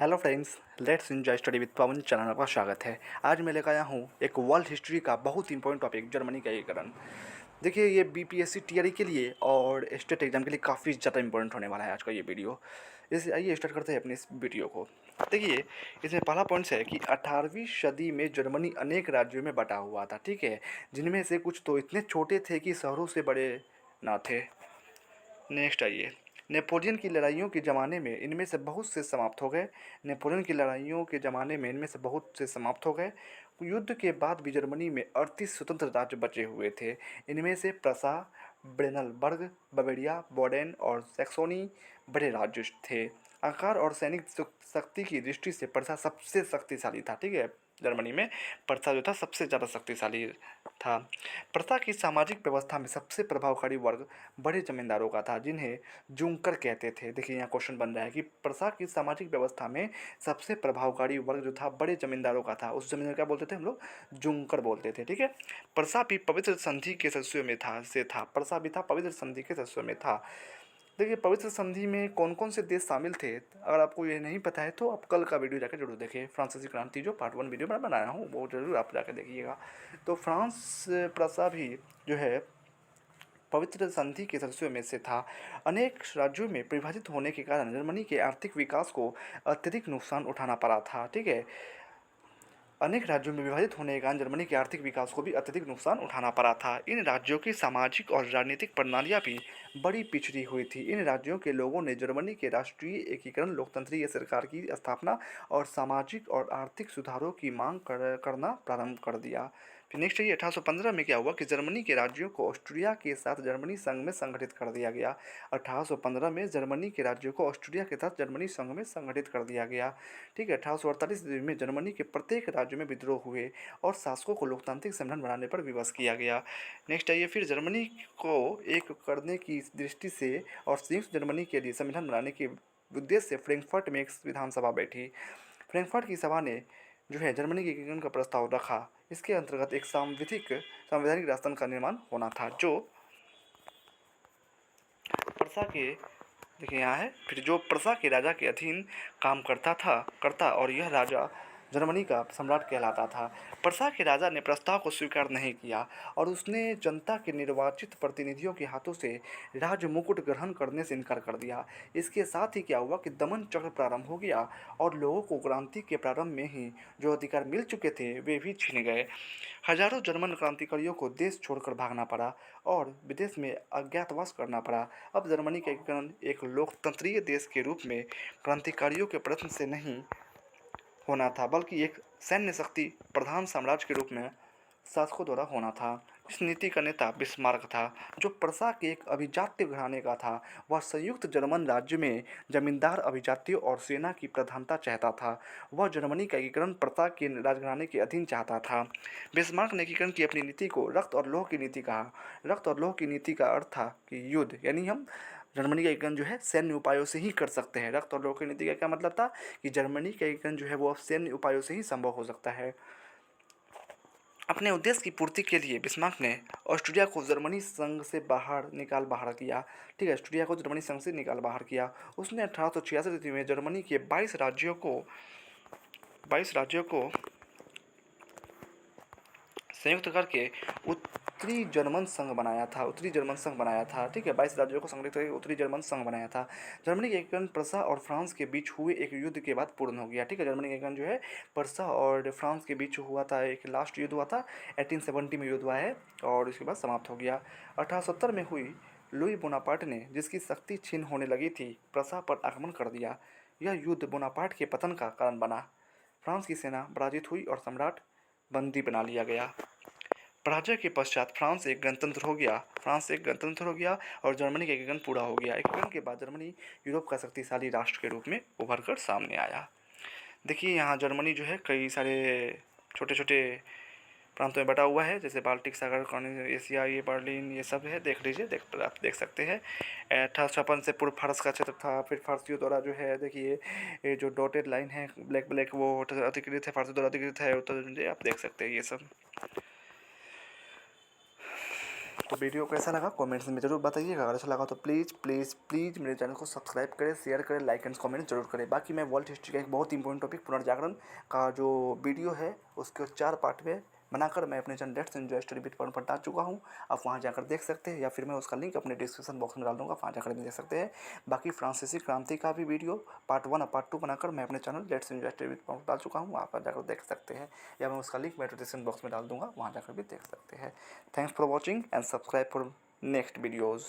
Hello friends, let's enjoy study with Pawan channel आपका स्वागत है। आज मैं लेकर आया हूँ एक वर्ल्ड हिस्ट्री का बहुत इंपॉर्टेंट टॉपिक, जर्मनी का एकीकरण। देखिए, ये बीपीएससी टीआरई के लिए और स्टेट एग्जाम के लिए काफ़ी ज़्यादा इंपॉर्टेंट होने वाला है आज का ये वीडियो। इसे आइए स्टार्ट करते हैं अपने इस वीडियो को। देखिए, इसमें पहला पॉइंट है कि 18वीं सदी में जर्मनी अनेक राज्यों में बटा हुआ था, ठीक है, जिनमें से कुछ तो इतने छोटे थे कि शहरों से बड़े ना थे। नेक्स्ट आइए, नेपोलियन की लड़ाइयों के ज़माने में इनमें से बहुत से समाप्त हो गए। नेपोलियन की लड़ाइयों के ज़माने में इनमें से बहुत से समाप्त हो गए। युद्ध के बाद भी जर्मनी में 38 स्वतंत्र राज्य बचे हुए थे। इनमें से प्रसा, ब्रेनलबर्ग, बवेरिया, बोडेन और सैक्सोनी बड़े राज्य थे। आकार और सैनिक शक्ति की दृष्टि से प्रसा सबसे शक्तिशाली था, ठीक है। जर्मनी में प्रसा जो था सबसे ज़्यादा शक्तिशाली था। प्रथा की सामाजिक व्यवस्था में सबसे प्रभावकारी वर्ग बड़े जमींदारों का था, जिन्हें जुंकर कहते थे। देखिए, यहाँ क्वेश्चन बन रहा है कि प्रथा की सामाजिक व्यवस्था में सबसे प्रभावकारी वर्ग जो था बड़े जमींदारों का था। उस जमींदार क्या बोलते थे हम लोग? जुंकर बोलते थे, ठीक है। प्रसा भी पवित्र संधि के सदस्यों में था। प्रसा भी था पवित्र संधि के सदस्यों में था। देखिए, पवित्र संधि में कौन कौन से देश शामिल थे, अगर आपको ये नहीं पता है तो आप कल का वीडियो जाकर जरूर देखिए। फ्रांसीसी क्रांति जो पार्ट 1 वीडियो मैं बनाया हूँ वो जरूर आप जाकर देखिएगा। तो फ्रांस प्रसा भी जो है पवित्र संधि के सदस्यों में से था। अनेक राज्यों में विभाजित होने के कारण जर्मनी के आर्थिक विकास को अत्यधिक नुकसान उठाना पड़ा था, ठीक है। अनेक राज्यों में विभाजित होने के कारण जर्मनी के आर्थिक विकास को भी अत्यधिक नुकसान उठाना पड़ा था। इन राज्यों की सामाजिक और राजनीतिक प्रणालियाँ भी बड़ी पिछड़ी हुई थी। इन राज्यों के लोगों ने जर्मनी के राष्ट्रीय एकीकरण, लोकतंत्रीय सरकार की स्थापना और सामाजिक और आर्थिक सुधारों की मांग करना प्रारंभ कर दिया। फिर नेक्स्ट है 1815 में क्या हुआ कि जर्मनी के राज्यों को ऑस्ट्रिया के साथ जर्मनी संघ में संगठित कर दिया गया। 1815 में जर्मनी के राज्यों को ऑस्ट्रिया के साथ जर्मनी संघ में संगठित कर दिया गया, ठीक है। 1848 ईस्वी में जर्मनी के प्रत्येक राज्य में विद्रोह हुए और शासकों को लोकतांत्रिक संविधान बनाने पर विवश किया गया। नेक्स्ट आइए, फिर जर्मनी को एक करने की दृष्टि से और संयुक्त जर्मनी के लिए संविधान बनाने के उद्देश्य से फ्रैंकफर्ट में एक विधानसभा बैठी। फ्रैंकफर्ट की सभा ने जो है जर्मनी के एकीकरण का प्रस्ताव रखा। इसके अंतर्गत एक संवैधानिक राष्ट्र का निर्माण होना था, जो प्रसा के देखिए यहाँ है, फिर जो प्रसा के राजा के अधीन काम करता और यह राजा जर्मनी का सम्राट कहलाता था। प्रसा के राजा ने प्रस्ताव को स्वीकार नहीं किया और उसने जनता के निर्वाचित प्रतिनिधियों के हाथों से राज मुकुट ग्रहण करने से इनकार कर दिया। इसके साथ ही क्या हुआ कि दमन चक्र प्रारंभ हो गया और लोगों को क्रांति के प्रारंभ में ही जो अधिकार मिल चुके थे वे भी छीन गए। हजारों जर्मन क्रांतिकारियों को देश छोड़कर भागना पड़ा और विदेश में अज्ञातवास करना पड़ा। अब जर्मनी का एकीकरण एक लोकतंत्रीय देश के रूप में क्रांतिकारियों के प्रयत्न से नहीं होना था, बल्कि एक सैन्य शक्ति प्रधान साम्राज्य के रूप में शासकों द्वारा होना था। इस नीति का नेता बिस्मार्क था, जो प्रसा के एक अभिजात्य घराने का था। वह संयुक्त जर्मन राज्य में जमींदार, अभिजातियों और सेना की प्रधानता चाहता था। वह जर्मनी का एकीकरण प्रसा के राजघराने के अधीन चाहता था। बिस्मार्क ने एकीकरण की अपनी नीति को रक्त और लौह की नीति कहा। रक्त और लौह की नीति का अर्थ था कि युद्ध, यानी हम जर्मनी का एकीकरण जो है सैन्य उपायों से ही कर सकते हैं। रक्त और लौह की नीति का क्या मतलब था कि जर्मनी का एकीकरण जो है वो अब सैन्य उपायों से ही संभव हो सकता है। अपने उद्देश्य की पूर्ति के लिए बिस्मार्क ने ऑस्ट्रिया को जर्मनी संघ से बाहर किया, ठीक है। ऑस्ट्रिया को जर्मनी संघ से बाहर किया। उसने 1866 ईस्वी में जर्मनी के 22 राज्यों को संयुक्त करके उत्तरी जर्मन संघ बनाया था, ठीक है। 22 राज्यों को संगठित करके उत्तरी जर्मन संघ बनाया था। जर्मनी के एकीकरण प्रसा और फ्रांस के बीच हुए एक युद्ध के बाद पूर्ण हो गया, ठीक है। जर्मनी का एकीकरण जो है प्रसा और फ्रांस के बीच हुआ था, एक लास्ट युद्ध हुआ था, 1870 में युद्ध हुआ है और इसके बाद समाप्त हो गया। 1870 में हुई लुई बोनापार्ट ने, जिसकी शक्ति छीन होने लगी थी, प्रसा पर आक्रमण कर दिया। यह युद्ध बोनापार्ट के पतन का कारण बना। फ्रांस की सेना पराजित हुई और सम्राट बंदी बना लिया गया। पराजय के पश्चात फ्रांस एक गणतंत्र हो गया और जर्मनी का एकीकरण पूरा हो गया। एकीकरण के बाद जर्मनी यूरोप का शक्तिशाली राष्ट्र के रूप में उभर कर सामने आया। देखिए, यहाँ जर्मनी जो है कई सारे छोटे छोटे प्रांतों में बटा हुआ है, जैसे बाल्टिक सागर, एशिया, ये बर्लिन, ये सब है। देख लीजिए, आप देख सकते हैं। 1856 से पूर्व फारस का क्षेत्र था। फिर फारसियों द्वारा जो है, देखिए ये जो डॉटेड लाइन है ब्लैक ब्लैक, वो अधिकृत है, फारसी द्वारा अधिकृत है। उत्तर आप देख सकते हैं ये सब। तो वीडियो कैसा लगा कमेंट्स में ज़रूर बताइएगा। अगर अच्छा लगा तो प्लीज़ प्लीज़ प्लीज़ मेरे चैनल को सब्सक्राइब करें, शेयर करें, लाइक एंड कमेंट जरूर करें। बाकी मैं वर्ल्ड हिस्ट्री का एक बहुत इंपॉर्टेंट टॉपिक पुनर्जागरण का जो वीडियो है उसके 4 पार्ट में बनाकर मैं अपने channel let's enjoy study with Pawan पर डाल चुका हूँ। आप वहाँ जाकर देख सकते हैं या फिर मैं उसका लिंक अपने डिस्क्रिप्शन बॉक्स में डाल दूँगा, वहाँ जाकर भी देख सकते हैं। बाकी फ्रांसीसी क्रांति का भी वीडियो पार्ट 1 और पार्ट 2 बनाकर मैं अपने channel let's enjoy study with Pawan डाल चुका हूँ, वहाँ पर जाकर देख सकते हैं या मैं उसका लिंक मेरे डिस्क्रिप्शन बॉक्स में डाल दूँगा, वहाँ जाकर भी देख सकते हैं। Thanks for watching and subscribe for next videos.